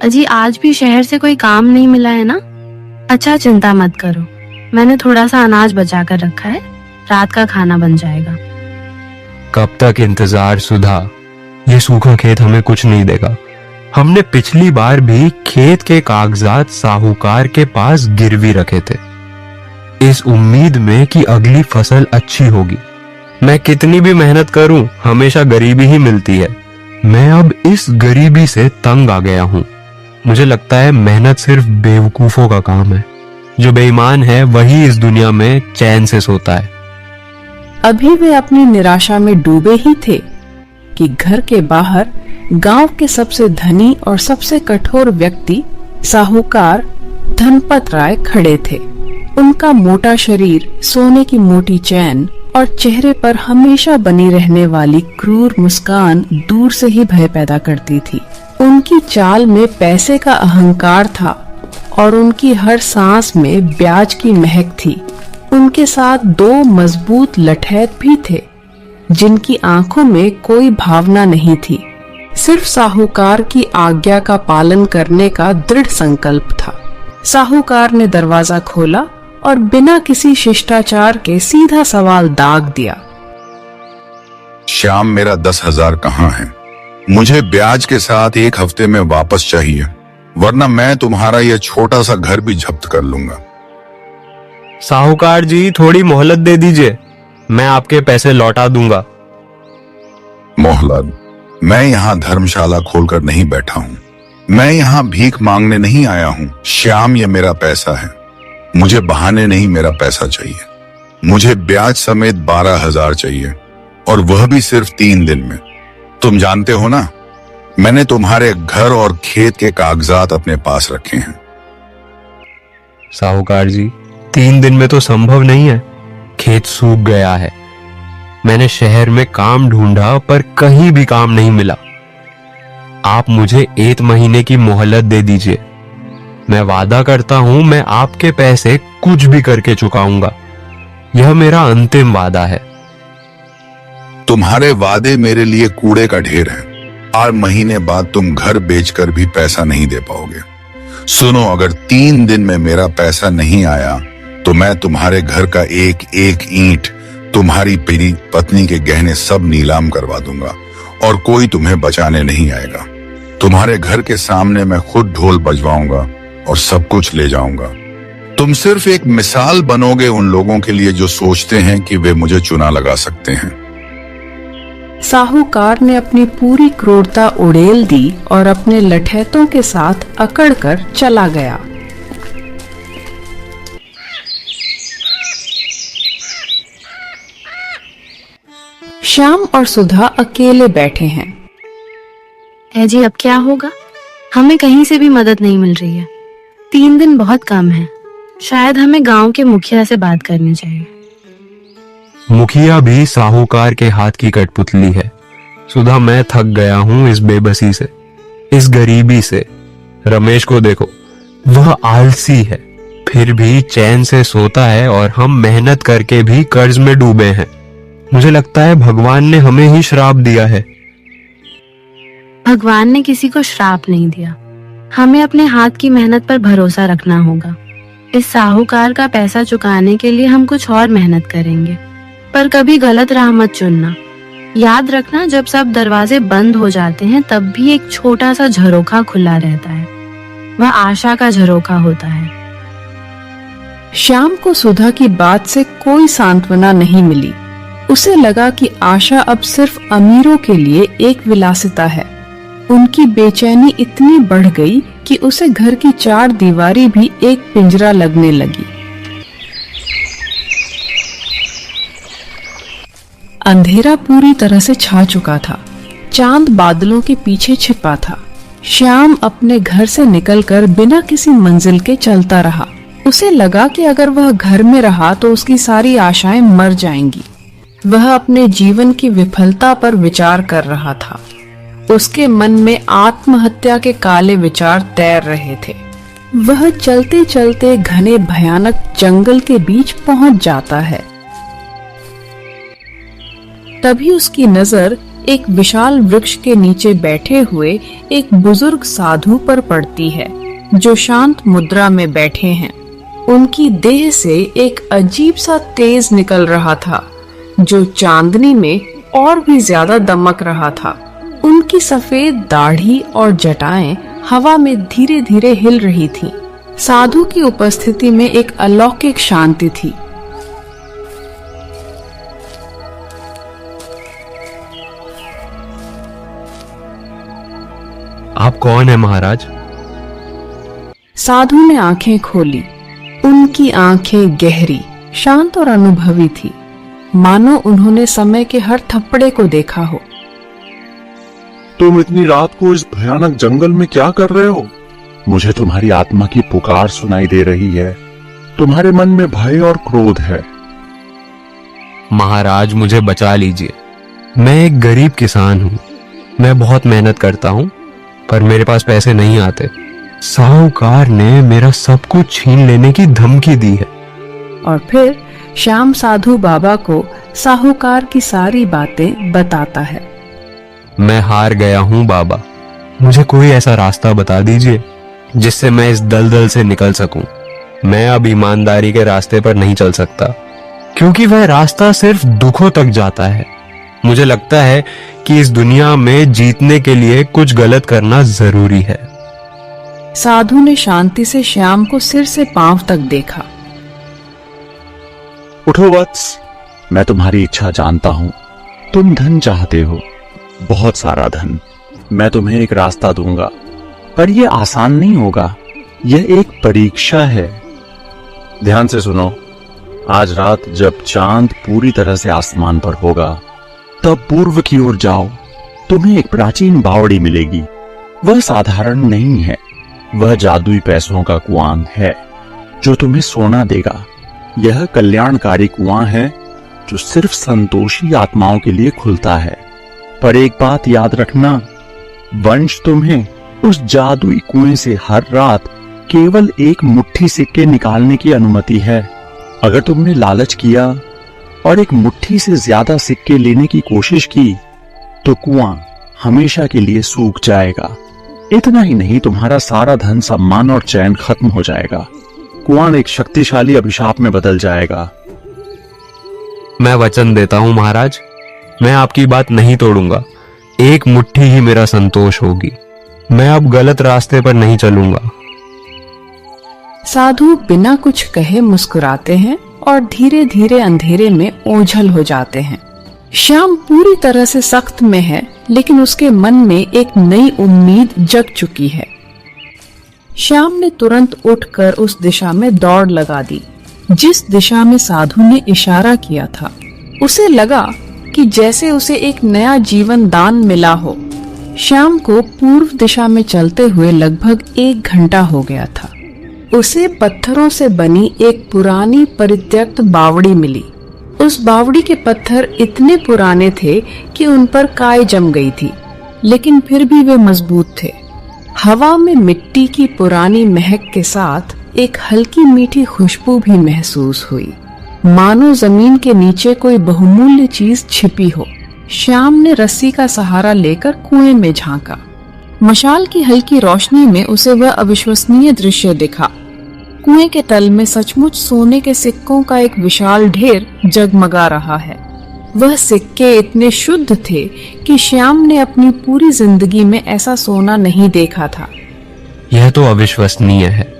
अजी आज भी शहर से कोई काम नहीं मिला है ना? अच्छा चिंता मत करो, मैंने थोड़ा सा अनाज बचा कर रखा है, रात का खाना बन जाएगा। कब तक इंतजार सुधा? ये सूखा खेत हमें कुछ नहीं देगा। हमने पिछली बार भी खेत के कागजात साहूकार के पास गिरवी रखे थे, इस उम्मीद में कि अगली फसल अच्छी होगी। मैं कितनी भी मेहनत करूं, हमेशा गरीबी ही मिलती है। मैं अब इस गरीबी से तंग आ गया हूं। मुझे लगता है मेहनत सिर्फ बेवकूफों का काम है। जो बेईमान है वही इस दुनिया में चैन से सोता है। अभी वे अपनी निराशा में डूबे ही थे कि घर के बाहर गांव के सबसे धनी और सबसे कठोर व्यक्ति साहूकार धनपत राय खड़े थे। उनका मोटा शरीर, सोने की मोटी चैन और चेहरे पर हमेशा बनी रहने वाली क्रूर मुस्कान दूर से ही भय पैदा करती थी। उनकी चाल में पैसे का अहंकार था और उनकी हर सांस में ब्याज की महक थी। उनके साथ दो मजबूत लठैत भी थे, जिनकी आंखों में कोई भावना नहीं थी, सिर्फ साहूकार की आज्ञा का पालन करने का दृढ़ संकल्प था। साहूकार ने दरवाजा खोला और बिना किसी शिष्टाचार के सीधा सवाल दाग दिया। श्याम, मेरा 10,000 कहाँ है? मुझे ब्याज के साथ 1 हफ्ते में वापस चाहिए, वरना मैं तुम्हारा यह छोटा सा घर भी जब्त कर लूंगा। साहूकार जी, थोड़ी मोहलत दे दीजिए, मैं आपके पैसे लौटा दूंगा। मोहलत? मैं यहाँ धर्मशाला खोलकर नहीं बैठा हूँ, मैं यहाँ भीख मांगने नहीं आया हूँ। श्याम, ये मेरा पैसा है, मुझे बहाने नहीं मेरा पैसा चाहिए। मुझे ब्याज समेत 12,000 चाहिए, और वह भी सिर्फ 3 दिन में। तुम जानते हो ना, मैंने तुम्हारे घर और खेत के कागजात अपने पास रखे हैं। साहूकार जी, 3 दिन में तो संभव नहीं है, खेत सूख गया है। मैंने शहर में काम ढूंढा पर कहीं भी काम नहीं मिला। आप मुझे 1 महीने की मोहलत दे दीजिए, मैं वादा करता हूं मैं आपके पैसे कुछ भी करके चुकाऊंगा। यह मेरा अंतिम वादा है। तुम्हारे वादे मेरे लिए कूड़े का ढेर है। 8 महीने बाद तुम घर बेचकर भी पैसा नहीं दे पाओगे। सुनो, अगर 3 दिन में मेरा पैसा नहीं आया तो मैं तुम्हारे घर का एक एक ईंट, तुम्हारी पत्नी के गहने सब नीलाम करवा दूंगा और कोई तुम्हें बचाने नहीं आएगा। तुम्हारे घर के सामने मैं खुद ढोल बजवाऊंगा और सब कुछ ले जाऊंगा। तुम सिर्फ एक मिसाल बनोगे उन लोगों के लिए जो सोचते हैं कि वे मुझे चुना लगा सकते हैं। साहूकार ने अपनी पूरी क्रूरता उड़ेल दी और अपने लठैतों के साथ अकड़कर चला गया। श्याम और सुधा अकेले बैठे हैं। जी अब क्या होगा? हमें कहीं से भी मदद नहीं मिल रही है। 3 दिन बहुत कम है, शायद हमें गांव के मुखिया से बात करनी चाहिए। मुखिया भी साहूकार के हाथ की कठपुतली है। सुधा, मैं थक गया हूं इस बेबसी से, इस गरीबी से। रमेश को देखो, वह आलसी है, फिर भी चैन से सोता है, और हम मेहनत करके भी कर्ज में डूबे हैं। मुझे लगता है भगवान ने हमें ही श्राप दिया है। भगवान ने किसी को श्राप नहीं दिया, हमें अपने हाथ की मेहनत पर भरोसा रखना होगा। इस साहूकार का पैसा चुकाने के लिए हम कुछ और मेहनत करेंगे, पर कभी गलत राह मत चुनना। याद रखना, जब सब दरवाजे बंद हो जाते हैं तब भी एक छोटा सा झरोखा खुला रहता है, वह आशा का झरोखा होता है। श्याम को सुधा की बात से कोई सांत्वना नहीं मिली। उसे लगा कि आशा अब सिर्फ अमीरों के लिए एक विलासिता है। उनकी बेचैनी इतनी बढ़ गई कि उसे घर की 4 दीवारी भी एक पिंजरा लगने लगी। अंधेरा पूरी तरह से छा चुका था, चांद बादलों के पीछे छिपा था। श्याम अपने घर से निकलकर बिना किसी मंजिल के चलता रहा। उसे लगा कि अगर वह घर में रहा तो उसकी सारी आशाएं मर जाएंगी। वह अपने जीवन की विफलता पर विचार कर रहा था। उसके मन में आत्महत्या के काले विचार तैर रहे थे। वह चलते चलते घने भयानक जंगल के बीच पहुंच जाता है। तभी उसकी नजर एक विशाल वृक्ष के नीचे बैठे हुए एक बुजुर्ग साधु पर पड़ती है, जो शांत मुद्रा में बैठे हैं। उनकी देह से एक अजीब सा तेज निकल रहा था, जो चांदनी में और भी ज्यादा दमक रहा था। उनकी सफेद दाढ़ी और जटाएं हवा में धीरे धीरे हिल रही थीं। साधु की उपस्थिति में एक अलौकिक शांति थी। आप कौन है महाराज? साधु ने आंखें खोली। उनकी आंखें गहरी, शांत और अनुभवी थी, मानो उन्होंने समय के हर थप्पड़े को देखा हो। तुम इतनी रात को इस भयानक जंगल में क्या कर रहे हो? मुझे तुम्हारी आत्मा की पुकार सुनाई दे रही है। तुम्हारे मन में भय और क्रोध है। महाराज, मुझे बचा लीजिए। मैं एक गरीब किसान हूँ। मैं बहुत मेहनत करता हूँ, पर मेरे पास पैसे नहीं आते। साहूकार ने मेरा सब कुछ छीन लेने की धमकी दी है। और फिर श्याम साधु बाबा को साहूकार की सारी बातें बताता है। मैं हार गया हूँ बाबा। मुझे कोई ऐसा रास्ता बता दीजिए जिससे मैं इस दलदल से निकल सकूं। मैं अब ईमानदारी के रास्ते पर नहीं चल सकता, क्योंकि वह रास्ता सिर्फ दुखों तक जाता है। मुझे लगता है कि इस दुनिया में जीतने के लिए कुछ गलत करना जरूरी है। साधु ने शांति से श्याम को सिर से पांव तक देखा। उठो वत्स, मैं तुम्हारी इच्छा जानता हूँ। तुम धन चाहते हो, बहुत सारा धन। मैं तुम्हें एक रास्ता दूंगा, पर यह आसान नहीं होगा। यह एक परीक्षा है। ध्यान से सुनो। आज रात जब चांद पूरी तरह से आसमान पर होगा, तब पूर्व की ओर जाओ। तुम्हें एक प्राचीन बावड़ी मिलेगी। वह साधारण नहीं है, वह जादुई पैसों का कुआं है जो तुम्हें सोना देगा। यह कल्याणकारी कुआं है जो सिर्फ संतोषी आत्माओं के लिए खुलता है। पर एक बात याद रखना, वंश तुम्हें उस जादुई कुएं से हर रात केवल एक मुट्ठी सिक्के निकालने की अनुमति है। अगर तुमने लालच किया और एक मुट्ठी से ज्यादा सिक्के लेने की कोशिश की, तो कुआं हमेशा के लिए सूख जाएगा। इतना ही नहीं, तुम्हारा सारा धन, सम्मान और चैन खत्म हो जाएगा। कुआं एक शक्तिशाली अभिशाप में बदल जाएगा। मैं वचन देता हूँ महाराज, मैं आपकी बात नहीं तोड़ूंगा। एक मुट्ठी ही मेरा संतोष होगी। मैं अब गलत रास्ते पर नहीं चलूंगा। साधु बिना कुछ कहे मुस्कुराते हैं और धीरे धीरे अंधेरे में ओझल हो जाते हैं। श्याम पूरी तरह से सख्त में है, लेकिन उसके मन में एक नई उम्मीद जग चुकी है। श्याम ने तुरंत उठकर उस दिशा में दौड़ लगा दी जिस दिशा में साधु ने इशारा किया था। उसे लगा कि जैसे उसे एक नया जीवन दान मिला हो। श्याम को पूर्व दिशा में चलते हुए लगभग 1 घंटा हो गया था। उसे पत्थरों से बनी एक पुरानी परित्यक्त बावड़ी मिली। उस बावड़ी के पत्थर इतने पुराने थे कि उन पर काई जम गई थी, लेकिन फिर भी वे मजबूत थे। हवा में मिट्टी की पुरानी महक के साथ एक हल्की मीठी खुशबू भी महसूस हुई, मानो जमीन के नीचे कोई बहुमूल्य चीज छिपी हो। श्याम ने रस्सी का सहारा लेकर कुएं में झांका। मशाल की हल्की रोशनी में उसे वह अविश्वसनीय दृश्य दिखा। कुएं के तल में सचमुच सोने के सिक्कों का एक विशाल ढेर जगमगा रहा है। वह सिक्के इतने शुद्ध थे कि श्याम ने अपनी पूरी जिंदगी में ऐसा सोना नहीं देखा था। यह तो अविश्वसनीय है।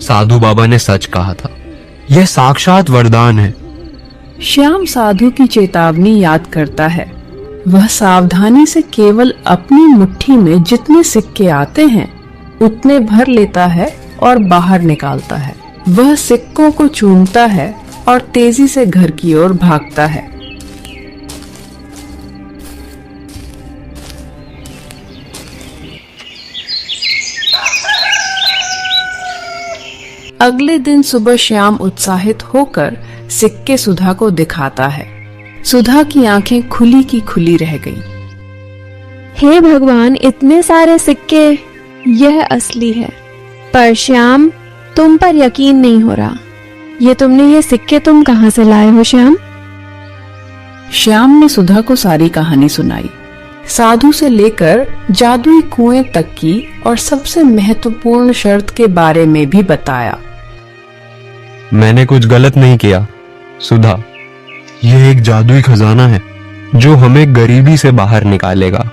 साधु बाबा ने सच कहा था। यह साक्षात वरदान है। श्याम साधु की चेतावनी याद करता है। वह सावधानी से केवल अपनी मुट्ठी में जितने सिक्के आते हैं उतने भर लेता है और बाहर निकालता है। वह सिक्कों को चूमता है और तेजी से घर की ओर भागता है। अगले दिन सुबह श्याम उत्साहित होकर सिक्के सुधा को दिखाता है। सुधा की आंखें खुली की खुली रह गईं। हे भगवान, इतने सारे सिक्के! यह असली है। पर श्याम, तुम पर यकीन नहीं हो रहा। ये सिक्के तुम कहाँ से लाए हो श्याम? श्याम ने सुधा को सारी कहानी सुनाई। साधु से लेकर जादुई कुएं तक की और सबसे महत्वपूर्ण शर्त के बारे में भी बताया। मैंने कुछ गलत नहीं किया सुधा। यह एक जादुई खजाना है जो हमें गरीबी से बाहर निकालेगा,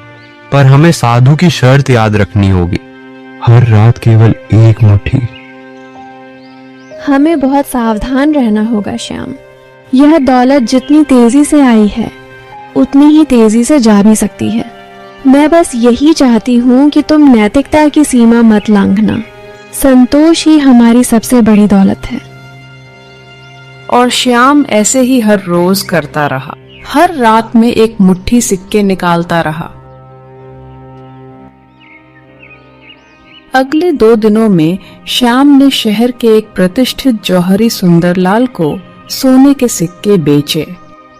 पर हमें साधु की शर्त याद रखनी होगी। हर रात केवल एक मुट्ठी। हमें बहुत सावधान रहना होगा श्याम। यह दौलत जितनी तेजी से आई है उतनी ही तेजी से जा भी सकती है। मैं बस यही चाहती हूँ कि तुम नैतिकता की सीमा मत लांघना। संतोष ही हमारी सबसे बड़ी दौलत है। और श्याम ऐसे ही हर रोज करता रहा। हर रात में एक मुट्ठी सिक्के निकालता रहा। अगले 2 दिनों में श्याम ने शहर के एक प्रतिष्ठित जौहरी सुंदरलाल को सोने के सिक्के बेचे।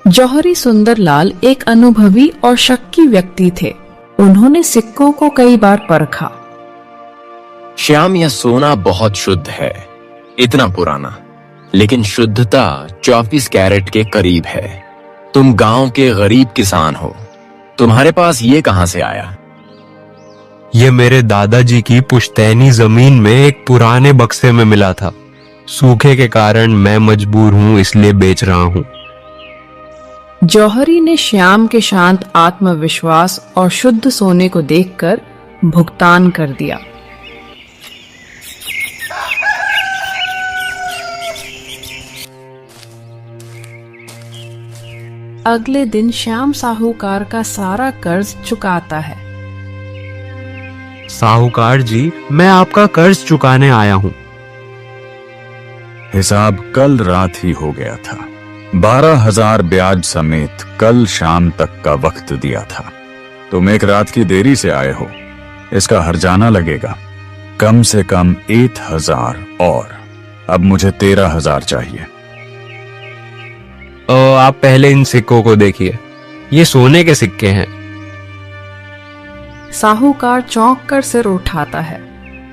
जौहरी सुंदरलाल एक अनुभवी और शक्की व्यक्ति थे। उन्होंने सिक्कों को कई बार परखा। श्याम, यह सोना बहुत शुद्ध है, इतना पुराना, लेकिन शुद्धता 24 कैरेट के करीब है। तुम गांव के गरीब किसान हो, तुम्हारे पास ये कहां से आया? ये मेरे दादाजी की पुश्तैनी जमीन में एक पुराने बक्से में मिला था। सूखे के कारण मैं मजबूर हूं, इसलिए बेच रहा हूं। जौहरी ने श्याम के शांत आत्मविश्वास और शुद्ध सोने को देखकर भुगतान कर दिया। अगले दिन श्याम साहूकार का सारा कर्ज चुकाता है। साहूकार जी, मैं आपका कर्ज चुकाने आया हूं। हिसाब कल रात ही हो गया था। 12,000 ब्याज समेत कल शाम तक का वक्त दिया था। तुम एक रात की देरी से आए हो, इसका हर्जाना लगेगा। कम से कम 8,000 और अब मुझे 13,000 चाहिए। आप पहले इन सिक्कों को देखिए, ये सोने के सिक्के हैं। साहूकार चौंक कर सिर उठाता है।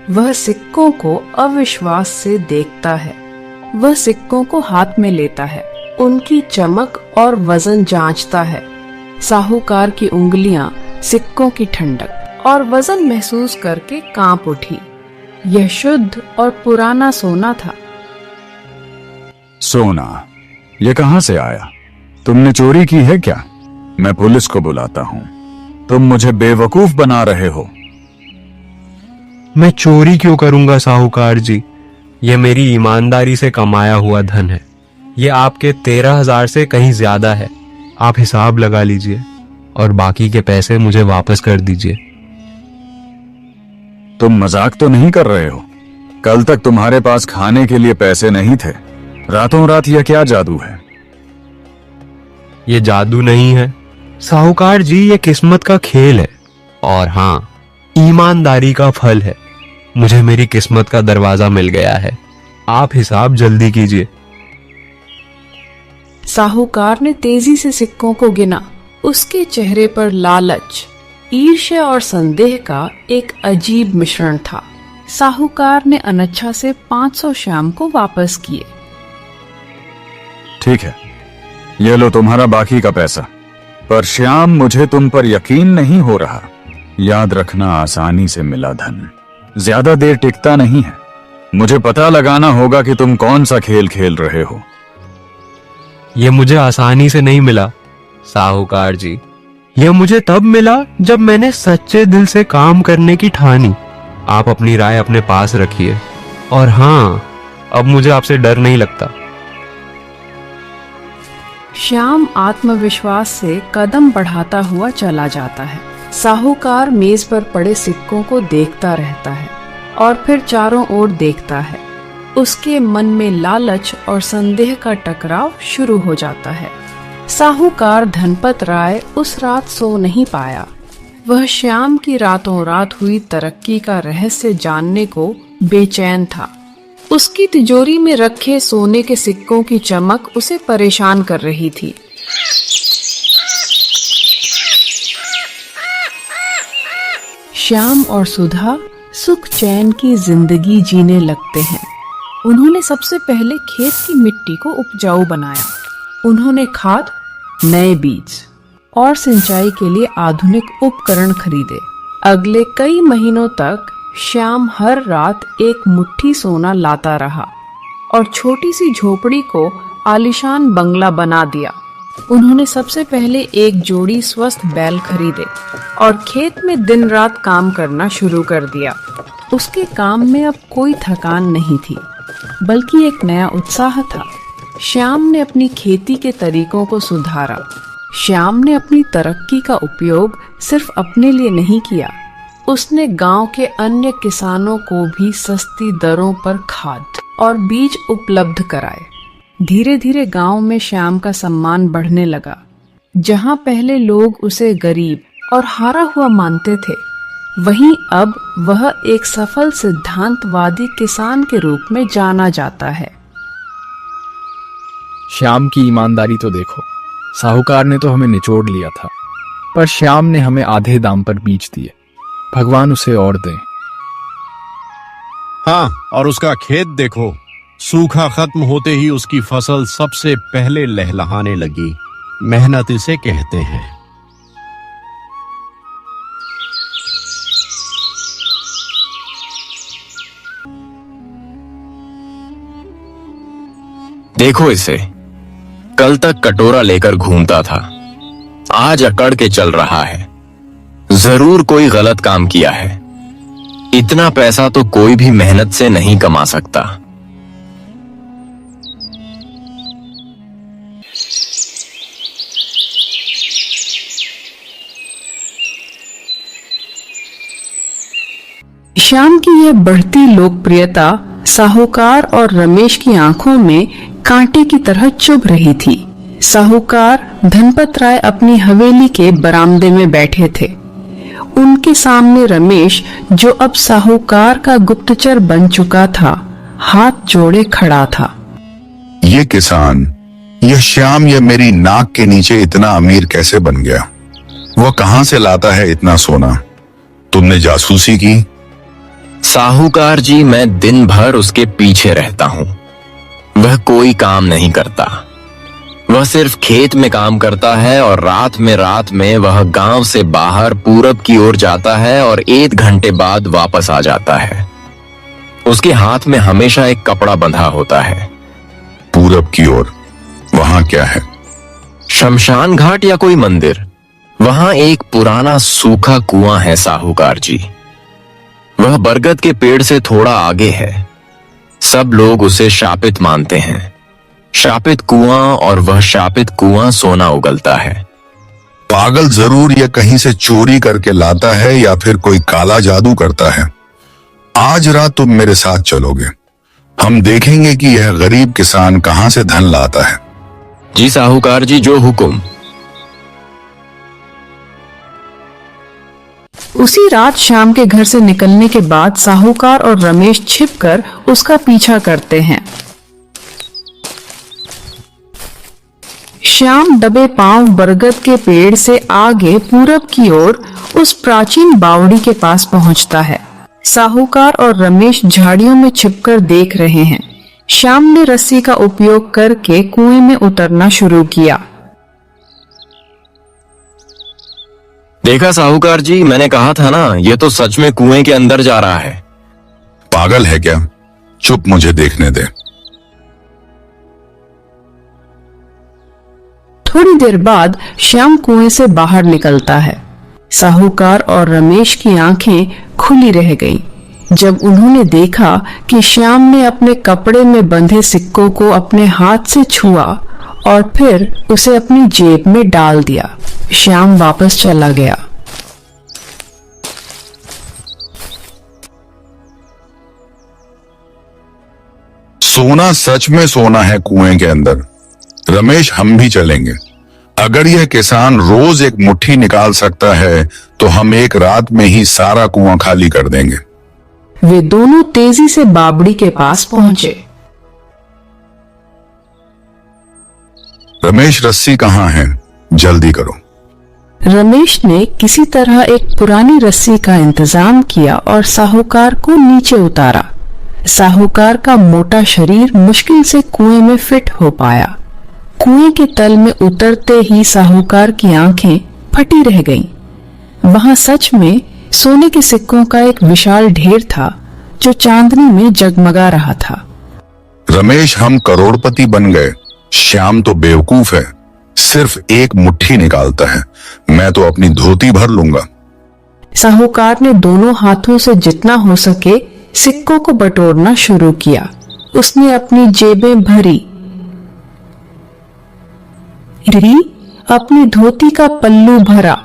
वह सिक्कों को अविश्वास से देखता है। वह सिक्कों को हाथ में लेता है, उनकी चमक और वजन जांचता है। साहूकार की उंगलियां सिक्कों की ठंडक और वजन महसूस करके कांप उठी। यह शुद्ध और पुराना सोना था। सोना, ये कहां से आया? तुमने चोरी की है क्या? मैं पुलिस को बुलाता हूं। तुम मुझे बेवकूफ बना रहे हो। मैं चोरी क्यों करूंगा साहूकार जी? यह मेरी ईमानदारी से कमाया हुआ धन है। यह आपके 13,000 से कहीं ज्यादा है। आप हिसाब लगा लीजिए और बाकी के पैसे मुझे वापस कर दीजिए। तुम मजाक तो नहीं कर रहे हो? कल तक तुम्हारे पास खाने के लिए पैसे नहीं थे। रातों रात यह क्या जादू है? ये जादू नहीं है साहूकार जी, ये किस्मत का खेल है और हाँ, ईमानदारी का फल है। मुझे मेरी किस्मत का दरवाजा मिल गया है। आप हिसाब जल्दी कीजिए। साहूकार ने तेजी से सिक्कों को गिना। उसके चेहरे पर लालच, ईर्ष्या और संदेह का एक अजीब मिश्रण था। साहूकार ने अनच्छा से 500 श्याम को वापस किए। ठीक है, ये लो तुम्हारा बाकी का पैसा। पर श्याम, मुझे तुम पर यकीन नहीं हो रहा। याद रखना, आसानी से मिला धन ज्यादा देर टिकता नहीं है। मुझे पता लगाना होगा कि तुम कौन सा खेल खेल रहे हो। यह मुझे आसानी से नहीं मिला साहूकार जी। यह मुझे तब मिला जब मैंने सच्चे दिल से काम करने की ठानी। आप अपनी राय अपने पास रखिए और हाँ, अब मुझे आपसे डर नहीं लगता। श्याम आत्मविश्वास से कदम बढ़ाता हुआ चला जाता है। साहूकार मेज पर पड़े सिक्कों को देखता रहता है और फिर चारों ओर देखता है। उसके मन में लालच और संदेह का टकराव शुरू हो जाता है। साहूकार धनपत राय उस रात सो नहीं पाया। वह श्याम की रातों रात हुई तरक्की का रहस्य जानने को बेचैन था। उसकी तिजोरी में रखे सोने के सिक्कों की चमक उसे परेशान कर रही थी। श्याम और सुधा सुख चैन की जिंदगी जीने लगते हैं। उन्होंने सबसे पहले खेत की मिट्टी को उपजाऊ बनाया। उन्होंने खाद नए बीज और सिंचाई के लिए आधुनिक उपकरण खरीदे। अगले कई महीनों तक श्याम हर रात एक मुट्ठी सोना लाता रहा और छोटी सी झोपड़ी को आलीशान बंगला बना दिया। उन्होंने सबसे पहले एक जोड़ी स्वस्थ बैल खरीदे और खेत में दिन रात काम करना शुरू कर दिया। उसके काम में अब कोई थकान नहीं थी, बल्कि एक नया उत्साह था। श्याम ने अपनी खेती के तरीकों को सुधारा। श्याम ने अपनी तरक्की का उपयोग सिर्फ अपने लिए नहीं किया, उसने गांव के अन्य किसानों को भी सस्ती दरों पर खाद और बीज उपलब्ध कराए। धीरे धीरे गांव में श्याम का सम्मान बढ़ने लगा। जहां पहले लोग उसे गरीब और हारा हुआ मानते थे, वहीं अब वह एक सफल सिद्धांतवादी किसान के रूप में जाना जाता है। श्याम की ईमानदारी तो देखो। साहूकार ने तो हमें निचोड़ लिया था, पर श्याम ने हमें आधे दाम पर बेच दिए। भगवान उसे और दे। हाँ, और उसका खेत देखो, सूखा खत्म होते ही उसकी फसल सबसे पहले लहलहाने लगी। मेहनत इसे कहते हैं। देखो इसे, कल तक कटोरा लेकर घूमता था, आज अकड़ के चल रहा है। जरूर कोई गलत काम किया है। इतना पैसा तो कोई भी मेहनत से नहीं कमा सकता। श्याम की यह बढ़ती लोकप्रियता साहूकार और रमेश की आंखों में कांटे की तरह चुभ रही थी। साहूकार धनपत राय अपनी हवेली के बरामदे में बैठे थे। उनके सामने रमेश, जो अब साहूकार का गुप्तचर बन चुका था, हाथ जोड़े खड़ा था। ये किसान, यह श्याम, यह मेरी नाक के नीचे इतना अमीर कैसे बन गया? वह कहां से लाता है इतना सोना? तुमने जासूसी की? साहूकार जी, मैं दिन भर उसके पीछे रहता हूं। वह कोई काम नहीं करता। वह सिर्फ खेत में काम करता है और रात में वह गांव से बाहर पूरब की ओर जाता है और 1 घंटे बाद वापस आ जाता है। उसके हाथ में हमेशा एक कपड़ा बंधा होता है। पूरब की ओर? वहां क्या है? शमशान घाट या कोई मंदिर? वहां एक पुराना सूखा कुआं है साहूकार जी। वह बरगद के पेड़ से थोड़ा आगे है। सब लोग उसे शापित मानते हैं। शापित कुआं, और वह शापित कुआं सोना उगलता है। पागल जरूर यह कहीं से चोरी करके लाता है या फिर कोई काला जादू करता है। आज रात तुम मेरे साथ चलोगे। हम देखेंगे कि यह गरीब किसान कहां से धन लाता है। जी साहूकार जी, जो हुक्म। उसी रात श्याम के घर से निकलने के बाद साहूकार और रमेश छिपकर उसका पीछा करते हैं। श्याम दबे पांव बरगद के पेड़ से आगे पूरब की ओर उस प्राचीन बावड़ी के पास पहुंचता है। साहूकार और रमेश झाड़ियों में छिपकर देख रहे हैं। श्याम ने रस्सी का उपयोग करके कुएं में उतरना शुरू किया। देखा साहूकार जी, मैंने कहा था ना, यह तो सच में कुएं के अंदर जा रहा है। पागल है क्या? चुप, मुझे देखने दे। थोड़ी देर बाद श्याम कुएं से बाहर निकलता है। साहूकार और रमेश की आंखें खुली रह गईं जब उन्होंने देखा कि श्याम ने अपने कपड़े में बंधे सिक्कों को अपने हाथ से छुआ और फिर उसे अपनी जेब में डाल दिया। श्याम वापस चला गया। सोना सच में सोना है कुएं के अंदर। रमेश, हम भी चलेंगे। अगर यह किसान रोज एक मुट्ठी निकाल सकता है तो हम एक रात में ही सारा कुआं खाली कर देंगे। वे दोनों तेजी से बावड़ी के पास पहुंचे। रमेश, रस्सी कहाँ है? जल्दी करो। रमेश ने किसी तरह एक पुरानी रस्सी का इंतजाम किया और साहूकार को नीचे उतारा। साहूकार का मोटा शरीर मुश्किल से कुएं में फिट हो पाया। कुएं के तल में उतरते ही साहूकार की आंखें फटी रह गईं। वहां सच में सोने के सिक्कों का एक विशाल ढेर था जो चांदनी में जगमगा रहा था। रमेश, हम करोड़पति बन गए। श्याम तो बेवकूफ है, सिर्फ एक मुट्ठी निकालता है। मैं तो अपनी धोती भर लूंगा। साहूकार ने दोनों हाथों से जितना हो सके सिक्कों को बटोरना शुरू किया। उसने अपनी जेबें भरी, अपनी धोती का पल्लू भरा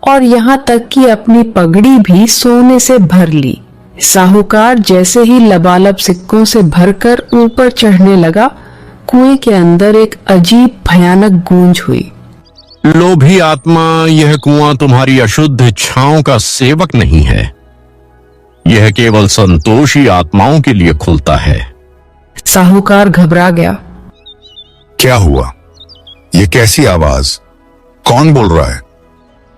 और यहाँ तक कि अपनी पगड़ी भी सोने से भर ली। साहूकार जैसे ही लबालब सिक्कों से भरकर ऊपर चढ़ने लगा, कुएं के अंदर एक अजीब भयानक गूंज हुई। लोभी आत्मा, यह कुआं तुम्हारी अशुद्ध इच्छाओं का सेवक नहीं है। यह केवल संतोषी आत्माओं के लिए खुलता है। साहूकार घबरा गया। क्या हुआ? ये कैसी आवाज? कौन बोल रहा है?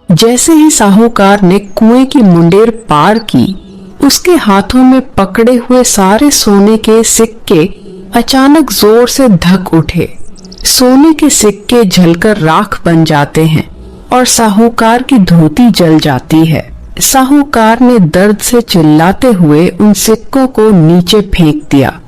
जैसे ही साहूकार ने कुएं की मुंडेर पार की, उसके हाथों में पकड़े हुए सारे सोने के सिक्के अचानक जोर से धक उठे। सोने के सिक्के झलकर राख बन जाते हैं और साहूकार की धोती जल जाती है। साहूकार ने दर्द से चिल्लाते हुए उन सिक्कों को नीचे फेंक दिया।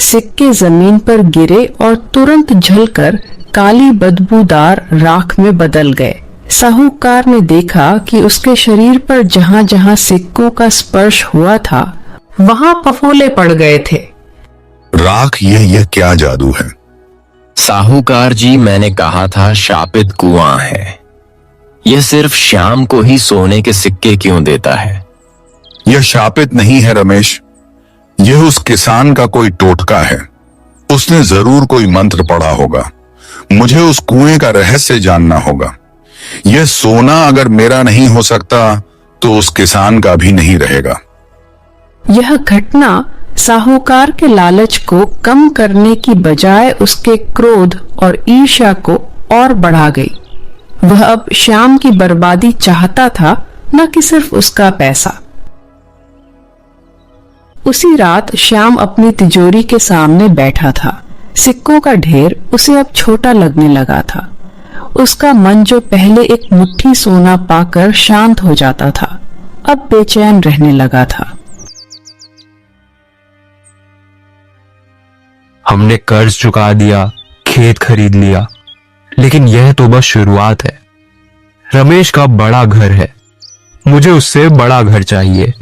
सिक्के जमीन पर गिरे और तुरंत झलकर काली बदबूदार राख में बदल गए। साहूकार ने देखा कि उसके शरीर पर जहां जहां सिक्कों का स्पर्श हुआ था वहां फफोले पड़ गए थे। राख, यह क्या जादू है? साहूकार जी, मैंने कहा था शापित कुआं है। यह सिर्फ श्याम को ही सोने के सिक्के क्यों देता है? यह शापित नहीं है रमेश, यह उस किसान का कोई टोटका है। उसने जरूर कोई मंत्र पढ़ा होगा। मुझे उस कुएं का रहस्य जानना होगा। यह सोना अगर मेरा नहीं हो सकता तो उस किसान का भी नहीं रहेगा। यह घटना साहूकार के लालच को कम करने की बजाय उसके क्रोध और ईर्ष्या को और बढ़ा गई। वह अब श्याम की बर्बादी चाहता था, न कि सिर्फ उसका पैसा। उसी रात श्याम अपनी तिजोरी के सामने बैठा था। सिक्कों का ढेर उसे अब छोटा लगने लगा था। उसका मन जो पहले एक मुट्ठी सोना पाकर शांत हो जाता था, अब बेचैन रहने लगा था। हमने कर्ज चुका दिया, खेत खरीद लिया, लेकिन यह तो बस शुरुआत है। रमेश का बड़ा घर है, मुझे उससे बड़ा घर चाहिए।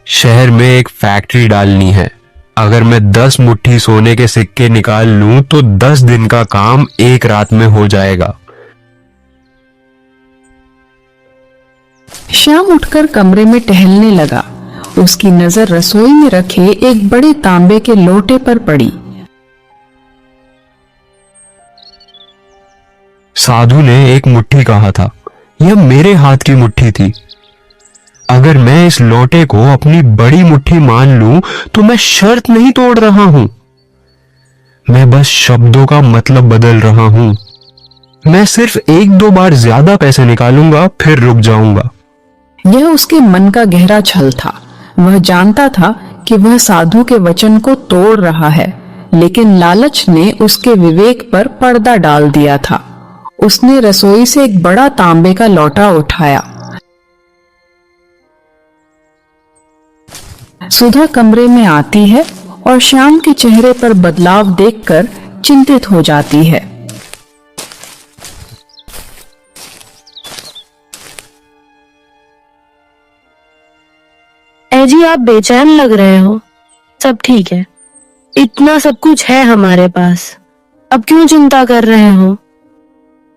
शहर में एक फैक्ट्री डालनी है। अगर मैं 10 मुट्ठी सोने के सिक्के निकाल लूं तो 10 दिन का काम एक रात में हो जाएगा। श्याम उठकर कमरे में टहलने लगा। उसकी नजर रसोई में रखे एक बड़े तांबे के लोटे पर पड़ी। साधु ने एक मुट्ठी कहा था, यह मेरे हाथ की मुट्ठी थी। अगर मैं इस लोटे को अपनी बड़ी मुट्ठी मान लूं तो मैं शर्त नहीं तोड़ रहा हूं, मैं बस शब्दों का मतलब बदल रहा हूं। मैं सिर्फ 1-2 बार ज्यादा पैसे निकालूंगा, फिर रुक जाऊंगा। यह उसके मन का गहरा छल था। वह जानता था कि वह साधु के वचन को तोड़ रहा है, लेकिन लालच ने उसके विवेक पर पर्दा डाल दिया था। उसने रसोई से एक बड़ा तांबे का लोटा उठाया। सुधा कमरे में आती है और श्याम के चेहरे पर बदलाव देखकर चिंतित हो जाती है। जी आप बेचैन लग रहे हो। सब ठीक है, इतना सब कुछ है हमारे पास, अब क्यों चिंता कर रहे हो?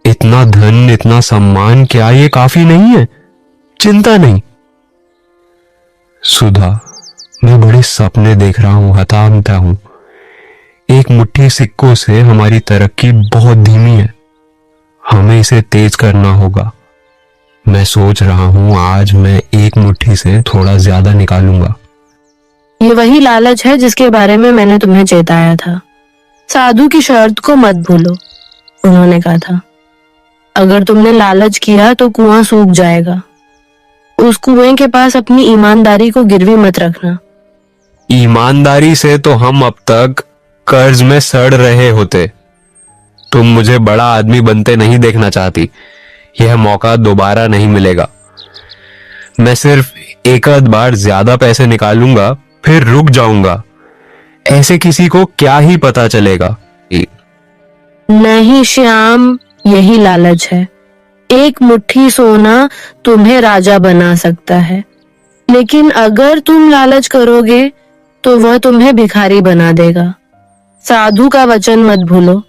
इतना धन, इतना सम्मान, क्या ये काफी नहीं है? चिंता नहीं। सुधा, मैं बड़े सपने देख रहा हूं, हतामता हूं। एक मुट्ठी सिक्कों से हमारी तरक्की बहुत धीमी है, हमें इसे तेज करना होगा। मैं सोच रहा हूं आज मैं एक मुट्ठी से थोड़ा ज्यादा निकालूंगा। ये वही लालच है जिसके बारे में मैंने तुम्हें चेताया था। साधु की शर्त को मत भूलो, उन्होंने कहा था। अगर तुमने लालच किया तो कुआं सूख जाएगा। उस कुएं के पास अपनी ईमानदारी को गिरवी मत रखना। ईमानदारी से तो हम अब तक कर्ज में सड़ रहे होते। तुम मुझे बड़ा आदमी बनते नहीं देखना चाहती। यह मौका दोबारा नहीं मिलेगा। मैं सिर्फ एक आध बार ज्यादा पैसे निकालूंगा, फिर रुक जाऊंगा। ऐसे किसी को क्या ही पता चलेगा। नहीं श्याम, यही लालच है। एक मुट्ठी सोना तुम्हें राजा बना सकता है, लेकिन अगर तुम लालच करोगे तो वह तुम्हें भिखारी बना देगा। साधु का वचन मत भूलो।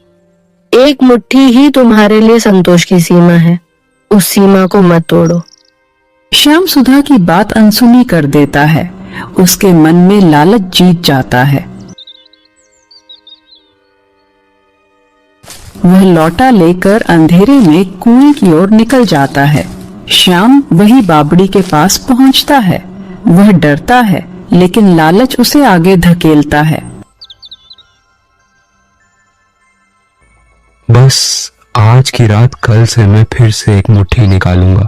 एक मुट्ठी ही तुम्हारे लिए संतोष की सीमा है, उस सीमा को मत तोड़ो। श्याम सुधा की बात अनसुनी कर देता है। उसके मन में लालच जीत जाता है। वह लौटा लेकर अंधेरे में कुएं की ओर निकल जाता है। श्याम वही बाबड़ी के पास पहुंचता है। वह डरता है, लेकिन लालच उसे आगे धकेलता है। बस आज की रात, कल से मैं फिर से एक मुट्ठी निकालूंगा।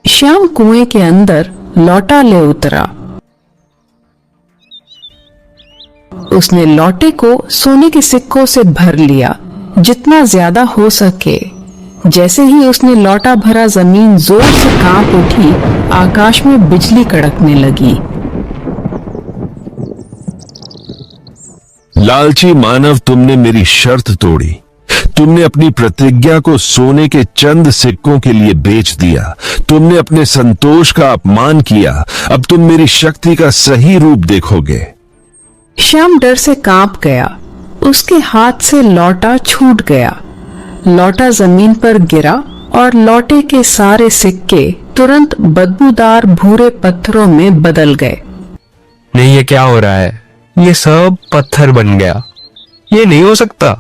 श्याम कुएं के अंदर लौटा ले उतरा। उसने लौटे को सोने के सिक्कों से भर लिया, जितना ज्यादा हो सके। जैसे ही उसने लौटा भरा, जमीन जोर से कांप उठी। आकाश में बिजली कड़कने लगी। लालची मानव, तुमने मेरी शर्त तोड़ी। तुमने अपनी प्रतिज्ञा को सोने के चंद सिक्कों के लिए बेच दिया। तुमने अपने संतोष का अपमान किया। अब तुम मेरी शक्ति का सही रूप देखोगे। श्याम डर से कांप गया। उसके हाथ से लौटा छूट गया। लौटा जमीन पर गिरा और लौटे के सारे सिक्के तुरंत बदबूदार भूरे पत्थरों में बदल गए। नहीं, ये क्या हो रहा है? ये सब पत्थर बन गया। ये नहीं हो सकता।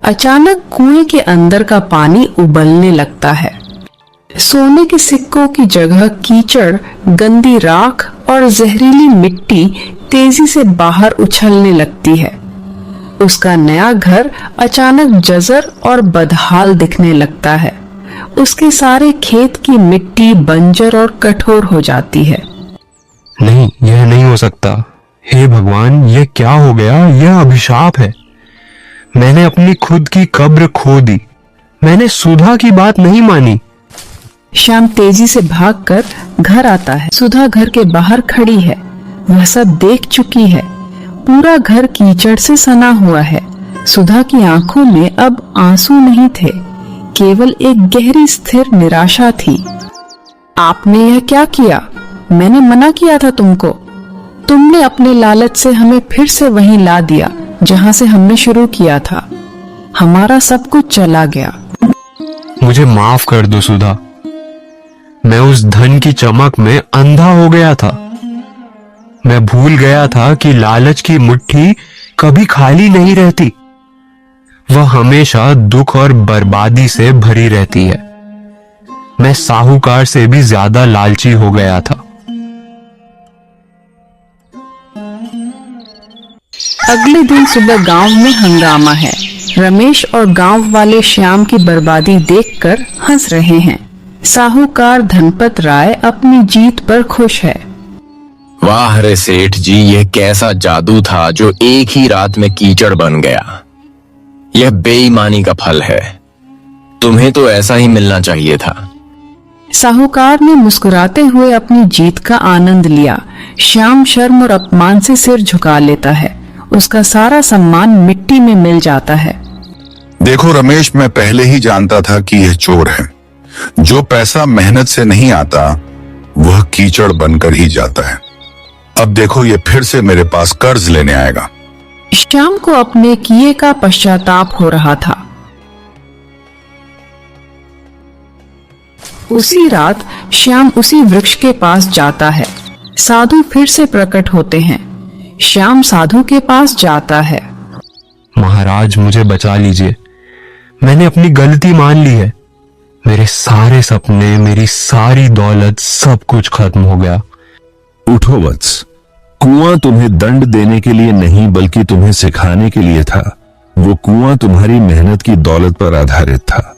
अचानक कुएं के अंदर का पानी उबलने लगता है। सोने के सिक्कों की जगह कीचड़, गंदी राख और जहरीली मिट्टी तेजी से बाहर उछलने लगती है। उसका नया घर अचानक जजर और बदहाल दिखने लगता है। उसके सारे खेत की मिट्टी बंजर और कठोर हो जाती है। नहीं, यह नहीं हो सकता। हे भगवान, यह क्या हो गया? यह अभिशाप है। मैंने अपनी खुद की कब्र खो दी। मैंने सुधा की बात नहीं मानी। श्याम तेजी से भागकर घर आता है। सुधा घर के बाहर खड़ी है। वह सब देख चुकी है। पूरा घर कीचड़ से सना हुआ है। सुधा की आंखों में अब आंसू नहीं थे, केवल एक गहरी स्थिर निराशा थी। आपने यह क्या किया? मैंने मना किया था तुमको। तुमने अपने लालच से हमें फिर से वहीं ला दिया जहां से हमने शुरू किया था। हमारा सब कुछ चला गया। मुझे माफ कर दो सुधा। मैं उस धन की चमक में अंधा हो गया था। मैं भूल गया था कि लालच की मुट्ठी कभी खाली नहीं रहती। वह हमेशा दुख और बर्बादी से भरी रहती है। मैं साहूकार से भी ज्यादा लालची हो गया था। अगले दिन सुबह गांव में हंगामा है। रमेश और गांव वाले श्याम की बर्बादी देखकर हंस रहे हैं। साहूकार धनपत राय अपनी जीत पर खुश है। वाह रे सेठ जी, यह कैसा जादू था जो एक ही रात में कीचड़ बन गया। यह बेईमानी का फल है। तुम्हें तो ऐसा ही मिलना चाहिए था। साहूकार ने मुस्कुराते हुए अपनी जीत का आनंद लिया। श्याम शर्म और अपमान से सिर झुका लेता है। उसका सारा सम्मान मिट्टी में मिल जाता है। देखो रमेश, मैं पहले ही जानता था कि यह चोर है। जो पैसा मेहनत से नहीं आता वह कीचड़ बनकर ही जाता है। अब देखो, ये फिर से मेरे पास कर्ज लेने आएगा। श्याम को अपने किए का पश्चाताप हो रहा था। उसी रात श्याम उसी वृक्ष के पास जाता है। साधु फिर से प्रकट होते हैं। श्याम साधु के पास जाता है। महाराज, मुझे बचा लीजिए। मैंने अपनी गलती मान ली है। मेरे सारे सपने, मेरी सारी दौलत, सब कुछ खत्म हो गया। उठो वत्स, कुआं तुम्हें दंड देने के लिए नहीं बल्कि तुम्हें सिखाने के लिए था। वो कुआं तुम्हारी मेहनत की दौलत पर आधारित था।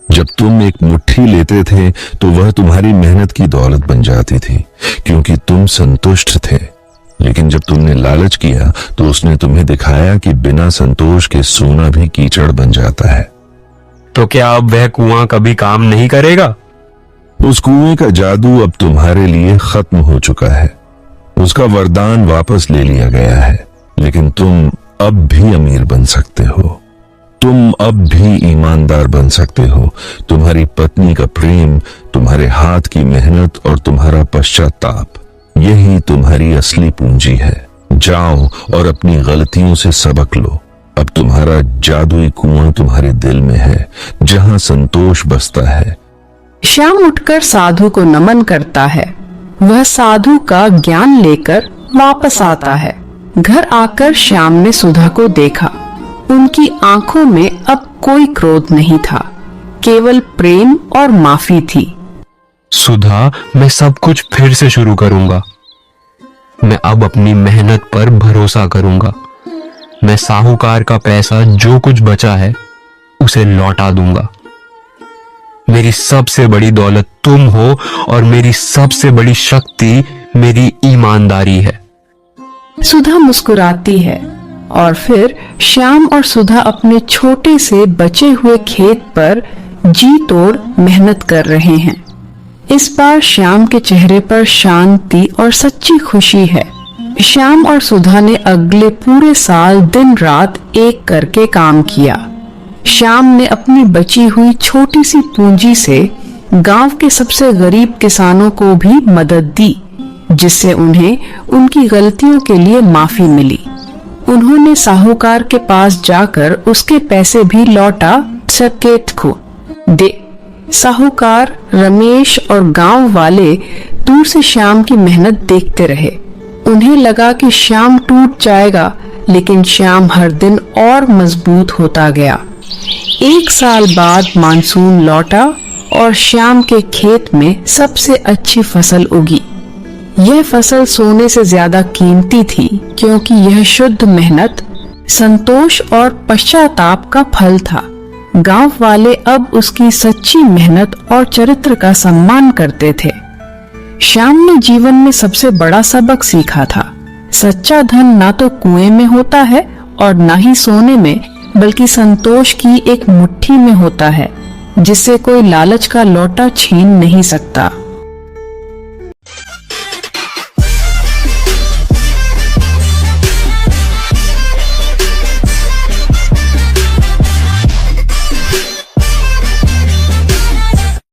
जब तुम एक मुट्ठी लेते थे तो वह तुम्हारी मेहनत की दौलत बन जाती थी, क्योंकि तुम संतुष्ट थे। लेकिन जब तुमने लालच किया तो उसने तुम्हें दिखाया कि बिना संतोष के सोना भी कीचड़ बन जाता है। तो क्या अब वह कुआं कभी काम नहीं करेगा? उस कुएं का जादू अब तुम्हारे लिए खत्म हो चुका है। उसका वरदान वापस ले लिया गया है, लेकिन तुम अब भी अमीर बन सकते हो। तुम अब भी ईमानदार बन सकते हो। तुम्हारी पत्नी का प्रेम, तुम्हारे हाथ की मेहनत और तुम्हारा पश्चाताप, यही तुम्हारी असली पूंजी है। जाओ और अपनी गलतियों से सबक लो। अब तुम्हारा जादुई कुआं तुम्हारे दिल में है, जहां संतोष बसता है। श्याम उठकर साधु को नमन करता है। वह साधु का ज्ञान लेकर वापस आता है। घर आकर श्याम ने सुधा को देखा। उनकी आंखों में अब कोई क्रोध नहीं था, केवल प्रेम और माफी थी। सुधा, मैं सब कुछ फिर से शुरू करूंगा। मैं अब अपनी मेहनत पर भरोसा करूंगा। मैं साहूकार का पैसा जो कुछ बचा है उसे लौटा दूंगा। मेरी सबसे बड़ी दौलत तुम हो और मेरी सबसे बड़ी शक्ति मेरी ईमानदारी है। सुधा मुस्कुराती है और फिर श्याम और सुधा अपने छोटे से बचे हुए खेत पर जी तोड़ मेहनत कर रहे हैं। इस बार श्याम के चेहरे पर शांति और सच्ची खुशी है। श्याम और सुधा ने अगले पूरे साल दिन रात एक करके काम किया। श्याम ने अपनी बची हुई छोटी सी पूंजी से गांव के सबसे गरीब किसानों को भी मदद दी, जिससे उन्हें उनकी गलतियों के लिए माफी मिली। उन्होंने साहूकार के पास जाकर उसके पैसे भी लौटा सके को दे। साहूकार, रमेश और गांव वाले दूर से श्याम की मेहनत देखते रहे। उन्हें लगा कि श्याम टूट जाएगा, लेकिन श्याम हर दिन और मजबूत होता गया। एक साल बाद मानसून लौटा और श्याम के खेत में सबसे अच्छी फसल उगी। यह फसल सोने से ज्यादा कीमती थी, क्योंकि यह शुद्ध मेहनत, संतोष और पश्चाताप का फल था। गांव वाले अब उसकी सच्ची मेहनत और चरित्र का सम्मान करते थे। श्याम ने जीवन में सबसे बड़ा सबक सीखा था। सच्चा धन ना तो कुएं में होता है और ना ही सोने में, बल्कि संतोष की एक मुट्ठी में होता है, जिससे कोई लालच का लोटा छीन नहीं सकता।